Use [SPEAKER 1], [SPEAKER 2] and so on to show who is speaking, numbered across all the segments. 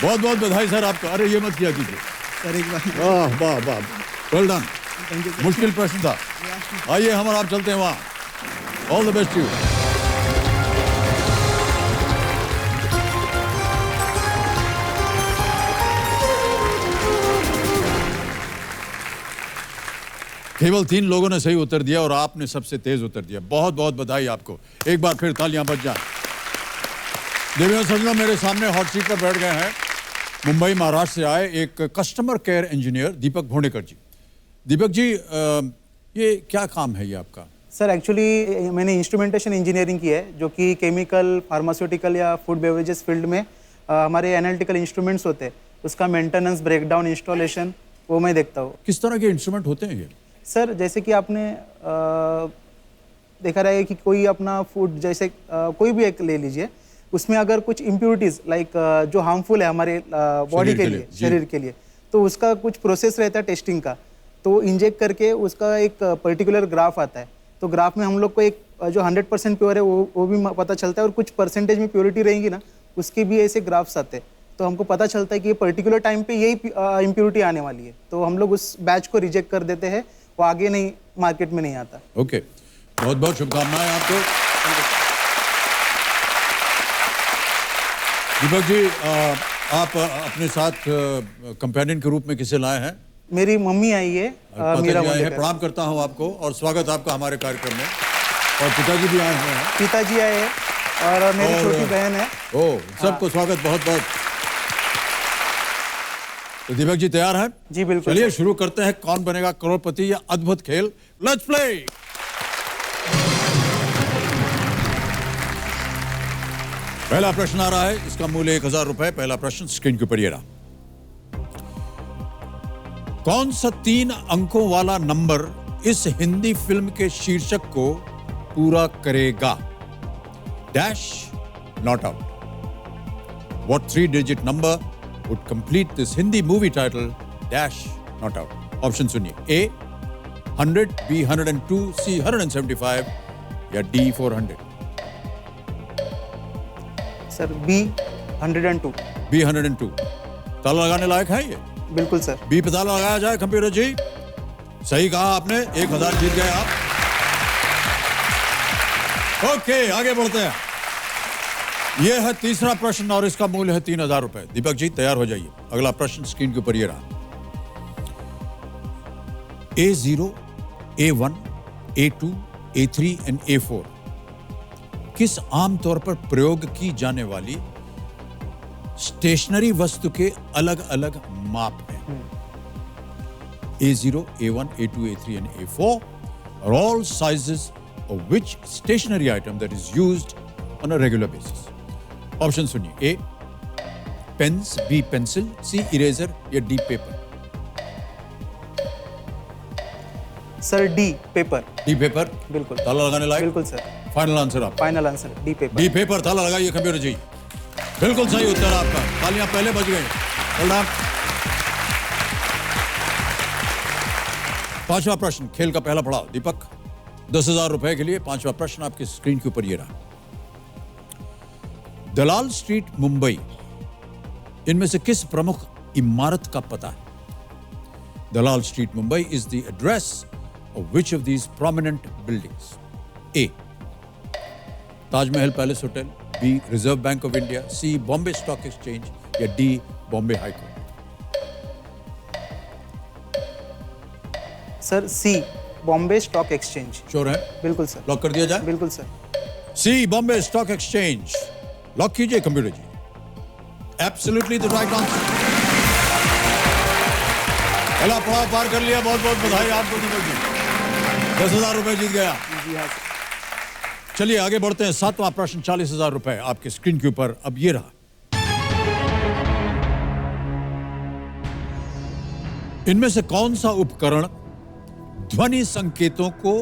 [SPEAKER 1] बहुत बहुत बधाई सर आपको। अरे ये मत किया कीजिए
[SPEAKER 2] सर एक बार
[SPEAKER 1] वाह वाह वाह, वेल डन।
[SPEAKER 2] थैंक यू
[SPEAKER 1] मुश्किल प्रश्न था। आइए हम और आप चलते हैं वहाँ। All the best you. केवल 3 लोगों ने सही उत्तर दिया और आपने सबसे तेज उत्तर दिया। बहुत बहुत बधाई आपको। एक बार फिर तालियां बज जाएं। देवियों सज्जनों, मेरे सामने हॉट सीट पर बैठ गए हैं मुंबई महाराष्ट्र से आए एक कस्टमर केयर इंजीनियर दीपक भोंडेकर जी। दीपक जी, ये क्या काम है ये आपका?
[SPEAKER 2] सर एक्चुअली मैंने इंस्ट्रूमेंटेशन इंजीनियरिंग की है, जो कि केमिकल, फार्मास्यूटिकल या फूड बेवरेजेस फील्ड में हमारे एनालिटिकल इंस्ट्रूमेंट्स होते हैं, उसका मेंटेनेंस, ब्रेकडाउन, इंस्टॉलेशन वो मैं देखता हूँ।
[SPEAKER 1] किस तरह के इंस्ट्रूमेंट होते हैं ये?
[SPEAKER 2] सर जैसे कि आपने देखा रहा है कि कोई अपना फूड जैसे कोई भी एक ले लीजिए, उसमें अगर कुछ इम्प्योरिटीज लाइक जो हार्मफुल है हमारे बॉडी के लिए, शरीर के लिए, तो उसका कुछ प्रोसेस रहता है टेस्टिंग का। तो इंजेक्ट करके उसका एक पर्टिकुलर ग्राफ आता है, तो ग्राफ में हम लोग को एक जो 100% प्योर है वो भी पता चलता है, और कुछ परसेंटेज में प्योरिटी रहेगी ना, उसके भी ऐसे ग्राफ्स आते हैं। तो हमको पता चलता है कि ये पर्टिकुलर टाइम पे यही इम्प्योरिटी आने वाली है, तो हम लोग उस बैच को रिजेक्ट कर देते हैं, वो आगे नहीं मार्केट में नहीं आता।
[SPEAKER 1] ओके, बहुत बहुत शुभकामनाएं आपको। दीपक जी, आप अपने साथ कंपेनियन के रूप में किसे लाए हैं?
[SPEAKER 2] मेरी मम्मी आई है, मीरा
[SPEAKER 1] है।
[SPEAKER 2] भोंडेकर।
[SPEAKER 1] प्रणाम करता हूं आपको और स्वागत आपका हमारे कार्यक्रम में। और पिताजी भी आए हुए हैं।
[SPEAKER 2] पिताजी आए हैं और मेरी छोटी बहन है।
[SPEAKER 1] सबको स्वागत बहुत बहुत। तो दीपक जी तैयार हैं?
[SPEAKER 2] जी बिल्कुल।
[SPEAKER 1] चलिए शुरू करते हैं कौन बनेगा करोड़पति, या अद्भुत खेल। Let's play. पहला प्रश्न आ रहा है, इसका मूल्य 1000 रुपए। पहला प्रश्न स्क्रीन के ऊपर ये रहा। कौन सा 3 अंकों वाला नंबर इस हिंदी फिल्म के शीर्षक को पूरा करेगा? Dash not out. What 3-digit number would complete this Hindi movie title? Dash not out. Option सुनिए। A 100, B 102, C 175 या D 400।
[SPEAKER 2] Sir B 102।
[SPEAKER 1] B 102 ताला लगाने लायक है ये?
[SPEAKER 2] बिल्कुल सर।
[SPEAKER 1] बी पे ताला लगाया जाए कंप्यूटर जी। सही कहा आपने, 1000 जीत गए आप। ओके, आगे बढ़ते हैं। यह है तीसरा प्रश्न और इसका मूल्य है 3000 रुपए। दीपक जी तैयार हो जाइए। अगला प्रश्न स्क्रीन के ऊपर ये रहा। A0, A1, A2, A3 and A4 किस आमतौर पर प्रयोग की जाने वाली स्टेशनरी वस्तु के अलग अलग माप हैं? A0, A1, A2, A3 and A4 are all sizes of which stationary item that is used on a regular basis. Option सुनिए। A pens, B pencil, C eraser या D paper.
[SPEAKER 2] Sir D paper.
[SPEAKER 1] D paper
[SPEAKER 2] बिल्कुल।
[SPEAKER 1] ताला लगाने लायक?
[SPEAKER 2] बिल्कुल sir.
[SPEAKER 1] Final answer आप?
[SPEAKER 2] Final answer D paper.
[SPEAKER 1] D paper ताला लगाइए कंप्यूटर जी। बिल्कुल सही उत्तर आपका। तालियां पहले बज गई। पांचवा प्रश्न खेल का पहला पड़ाव। दीपक 10,000 रुपए के लिए पांचवा प्रश्न आपकी स्क्रीन के ऊपर ये रहा। दलाल स्ट्रीट मुंबई इनमें से किस प्रमुख इमारत का पता है? दलाल street Mumbai is the address of which of these prominent buildings? A Taj Mahal palace hotel, B reserve bank of India, C Bombay stock exchange या D Bombay high court.
[SPEAKER 2] Sir C Bombay stock exchange.
[SPEAKER 1] Sure है?
[SPEAKER 2] बिल्कुल सर।
[SPEAKER 1] लॉक कर दिया जाए?
[SPEAKER 2] बिल्कुल sir.
[SPEAKER 1] सी Bombay stock exchange lock कीजिए computer ji. Absolutely the right answer. पहला पड़ाव पार कर लिया। बहुत बहुत बधाई आपको दीपक जी। 10,000 रुपए जीत गया।
[SPEAKER 2] जी हाँ।
[SPEAKER 1] चलिए आगे बढ़ते हैं। सातवां प्रश्न 40,000 रुपए आपके स्क्रीन के ऊपर अब ये रहा। इनमें से कौन सा उपकरण ध्वनि संकेतों को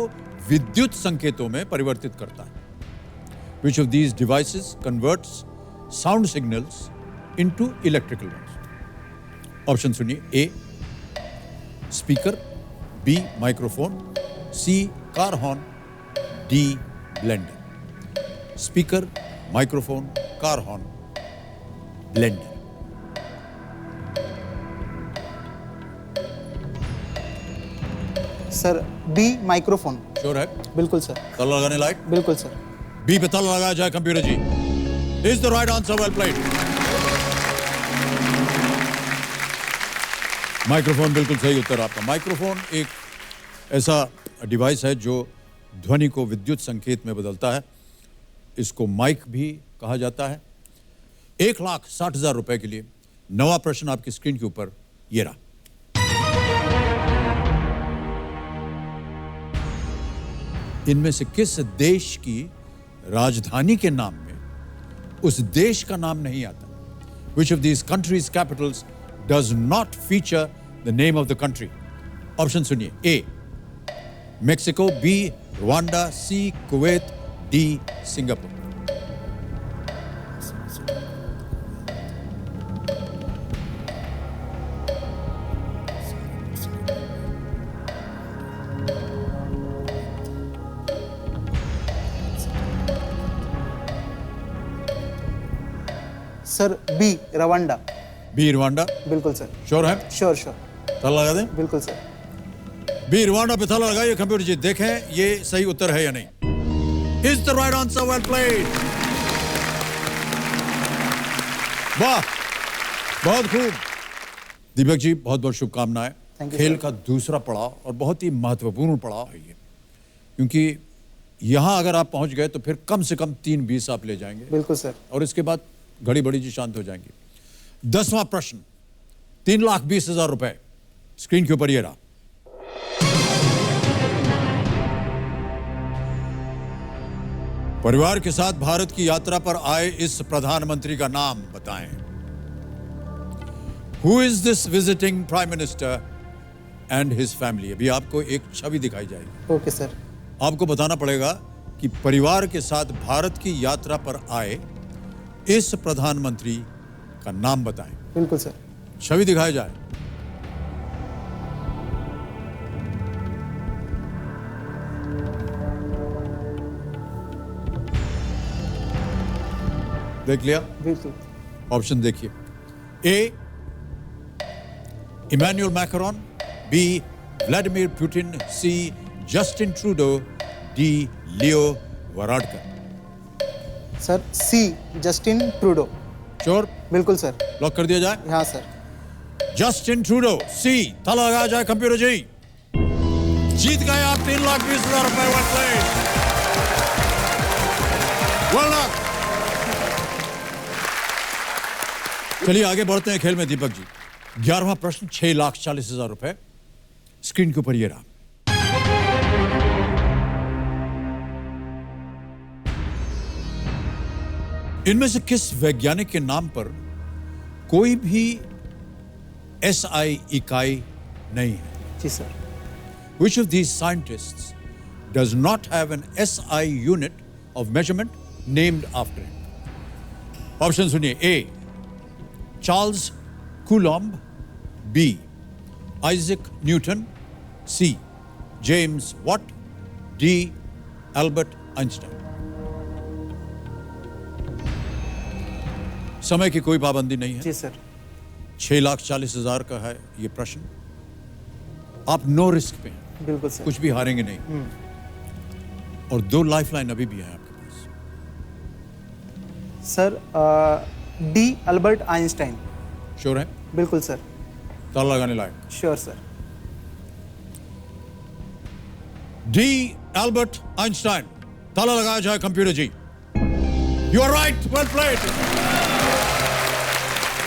[SPEAKER 1] विद्युत संकेतों में परिवर्तित करता है? Which of these devices converts sound signals into electrical ones? Option सुनिए। A speaker, B microphone, C car horn, D blender. Speaker, microphone, car horn, blender.
[SPEAKER 2] Sir B microphone.
[SPEAKER 1] Sure है?
[SPEAKER 2] बिल्कुल सर।
[SPEAKER 1] ताला लगाने लायक?
[SPEAKER 2] बिल्कुल सर।
[SPEAKER 1] बी पे ताला लगाया जाए computer ji. Is the right answer, well played. Microphone बिल्कुल सही उत्तर आपका। माइक्रोफोन एक ऐसा डिवाइस है जो ध्वनि को विद्युत संकेत में बदलता है। इसको माइक भी कहा जाता है। 1,60,000 रुपए के लिए नवा प्रश्न आपकी स्क्रीन के ऊपर ये रहा। इनमें से किस देश की राजधानी के नाम में उस देश का नाम नहीं आता? Which of these countries' capitals does not feature the name of the country? Option सुनिए। A Mexico, B Rwanda, C Kuwait, D Singapore.
[SPEAKER 2] Sir B Rwanda.
[SPEAKER 1] B Rwanda?
[SPEAKER 2] बिल्कुल सर।
[SPEAKER 1] श्योर है?
[SPEAKER 2] Sure sure.
[SPEAKER 1] ताला लगा दें?
[SPEAKER 2] बिल्कुल सर।
[SPEAKER 1] बी रवांडा पे ताला लगाइए कंप्यूटर जी, देखें ये सही उत्तर है या नहीं। Is the right answer, well played. वाह, बहुत खूब। दीपक जी बहुत बहुत शुभकामनाएं।
[SPEAKER 2] Thank you,
[SPEAKER 1] खेल
[SPEAKER 2] sir.
[SPEAKER 1] का दूसरा पड़ाव और बहुत ही महत्वपूर्ण पड़ाव है ये, क्योंकि यहां अगर आप पहुंच गए तो फिर कम से कम 3-20 आप ले जाएंगे।
[SPEAKER 2] बिल्कुल सर।
[SPEAKER 1] और इसके बाद घड़ी बड़ी जी शांत हो जाएंगी। 10वां प्रश्न, 3,20,000 रुपए स्क्रीन के ऊपर ये रहा। परिवार के साथ भारत की यात्रा पर आए इस प्रधानमंत्री का नाम बताएं। Who is this visiting prime minister and his family? अभी आपको एक छवि दिखाई जाएगी।
[SPEAKER 2] Okay sir.
[SPEAKER 1] आपको बताना पड़ेगा कि परिवार के साथ भारत की यात्रा पर आए इस प्रधानमंत्री का नाम बताएं।
[SPEAKER 2] बिल्कुल सर।
[SPEAKER 1] छवि दिखाई जाए। देख लिया?
[SPEAKER 2] बिल्कुल।
[SPEAKER 1] ऑप्शन देखिए। A Emmanuel Macron, B Vladimir Putin, C Justin Trudeau, D Leo Varadkar.
[SPEAKER 2] Sir C Justin Trudeau.
[SPEAKER 1] Sure?
[SPEAKER 2] बिल्कुल सर।
[SPEAKER 1] लॉक कर दिया जाए?
[SPEAKER 2] हाँ सर।
[SPEAKER 1] जस्टिन ट्रूडो, सी। ताला लगाया जाए कंप्यूटर जी। जीत गए आप 3,20,000 रुपए। Well done. चलिए आगे बढ़ते हैं खेल में दीपक जी। 11वां प्रश्न, 6,40,000 रुपए स्क्रीन के ऊपर ये रहा। इनमें से किस वैज्ञानिक के नाम पर कोई भी एसआई इकाई नहीं है?
[SPEAKER 2] जी sir.
[SPEAKER 1] Which of these scientists does not have an SI unit of measurement named after him? Option सुनिए। A Charles Coulomb, B Isaac Newton, C James Watt, D Albert Einstein. समय की कोई पाबंदी नहीं है।
[SPEAKER 2] जी सर।
[SPEAKER 1] 6,40,000 का है ये प्रश्न। आप नो रिस्क पे हैं,
[SPEAKER 2] बिल्कुल सर।
[SPEAKER 1] कुछ भी हारेंगे नहीं। और 2 लाइफलाइन अभी भी हैं आपके पास।
[SPEAKER 2] Sir D Albert Einstein.
[SPEAKER 1] Sure है?
[SPEAKER 2] बिल्कुल सर।
[SPEAKER 1] ताला लगाने लायक।
[SPEAKER 2] Sure sir.
[SPEAKER 1] D Albert Einstein. ताला लगाया जाए computer ji. You are right, well played.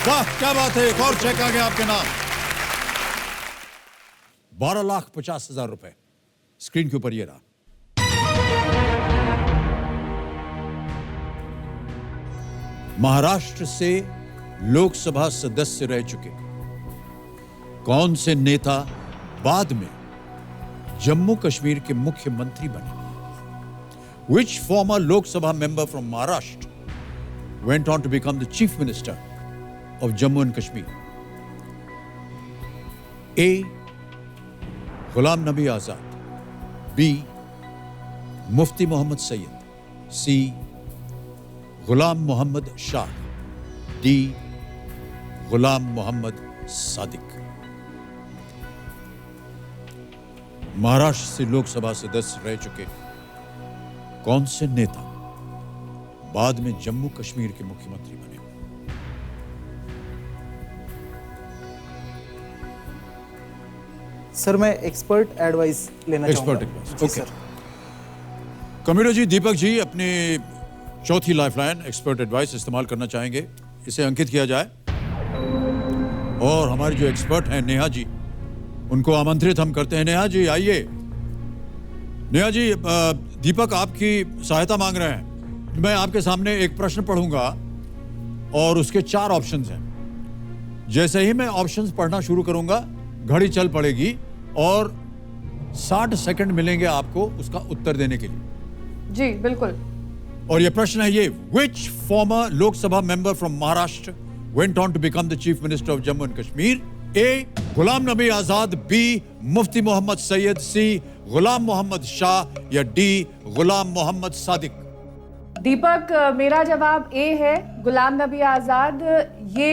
[SPEAKER 1] वाह क्या बात है, एक और चेक आ गया आपके नाम। 12,50,000 रुपए स्क्रीन के ऊपर ये रहा। महाराष्ट्र से लोकसभा सदस्य रह चुके कौन से नेता बाद में जम्मू कश्मीर के मुख्यमंत्री बने? Which former Lok Sabha member from Maharashtra went on to become the chief minister of Jammu and Kashmir? A. Ghulam Nabi Azad, B. Mufti Muhammad Sayyid, C. Ghulam Muhammad Shah, D. Ghulam Muhammad Sadiq. Maharashtra से लोकसभा सदस्य रह चुके कौन से नेता बाद में जम्मू कश्मीर के मुख्यमंत्री बने?
[SPEAKER 2] सर मैं एक्सपर्ट एडवाइस लेना
[SPEAKER 1] एक्सपर्ट
[SPEAKER 2] चाहूँगा।
[SPEAKER 1] एडवाइस,
[SPEAKER 2] जी
[SPEAKER 1] ओके।
[SPEAKER 2] सर।
[SPEAKER 1] कम्यूडो जी, दीपक जी अपनी चौथी लाइफलाइन एक्सपर्ट एडवाइस इस्तेमाल करना चाहेंगे, इसे अंकित किया जाए। और हमारे जो एक्सपर्ट हैं नेहा जी, उनको आमंत्रित हम करते हैं। नेहा जी आइए। नेहा जी, दीपक आपकी सहायता मांग रहे हैं। मैं आपके सामने एक प्रश्न पढ़ूंगा और उसके 4 ऑप्शंस हैं। जैसे ही मैं ऑप्शंस पढ़ना शुरू करूंगा, घड़ी चल पड़ेगी और 60 सेकंड मिलेंगे आपको उसका उत्तर देने के लिए।
[SPEAKER 3] जी बिल्कुल।
[SPEAKER 1] और ये प्रश्न है ये: विच farmer Lok Sabha member from Maharashtra went on to become the chief minister of Jammu and Kashmir? A. Ghulam Nabi Azad, B. Mufti Mohammad Syed, C. गुलाम मोहम्मद शाह या D. गुलाम मोहम्मद सादिक?
[SPEAKER 3] दीपक, मेरा जवाब ए है, गुलाम नबी आजाद। ये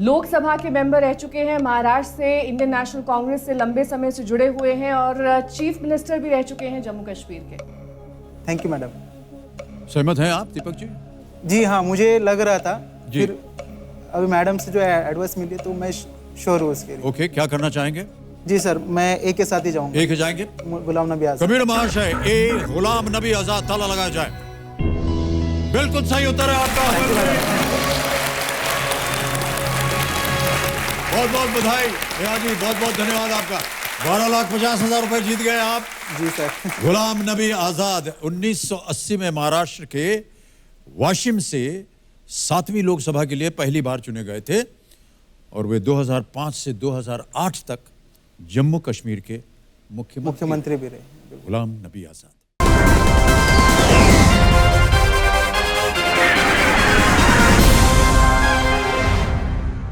[SPEAKER 3] लोकसभा के मेंबर रह चुके हैं, महाराष्ट्र से इंडियन नेशनल कांग्रेस से लंबे समय से जुड़े हुए हैं और चीफ मिनिस्टर भी रह चुके हैं जम्मू कश्मीर के।
[SPEAKER 2] Thank you madam.
[SPEAKER 1] सहमत हैं आप दीपक जी?
[SPEAKER 2] जी हाँ, मुझे लग रहा था,
[SPEAKER 1] जी।
[SPEAKER 2] फिर अभी मैडम से जो एडवाइस मिली तो मैं श्योर हूँ उसके लिए।
[SPEAKER 1] ओके, क्या करना चाहेंगे?
[SPEAKER 2] जी सर, मैं ए के साथ ही जाऊँगा।
[SPEAKER 1] एक जाएंगे।
[SPEAKER 2] गुलाम नबी आजाद।
[SPEAKER 1] कबीर महाशय, ए गुलाम नबी आजाद, ताला लगाया जाए। बिल्कुल सही उत्तर है आपका। बहुत बहुत बधाई नेहा जी, बहुत बहुत धन्यवाद आपका। 12,50,000 रुपए जीत गए आप।
[SPEAKER 2] जी सर।
[SPEAKER 1] गुलाम नबी आजाद 1980 में महाराष्ट्र के वाशिम से 7वीं लोकसभा के लिए पहली बार चुने गए थे और वे 2005 से 2008 तक जम्मू कश्मीर के मुख्यमंत्री
[SPEAKER 2] मुख्यमंत्री भी रहे।
[SPEAKER 1] गुलाम नबी आजाद।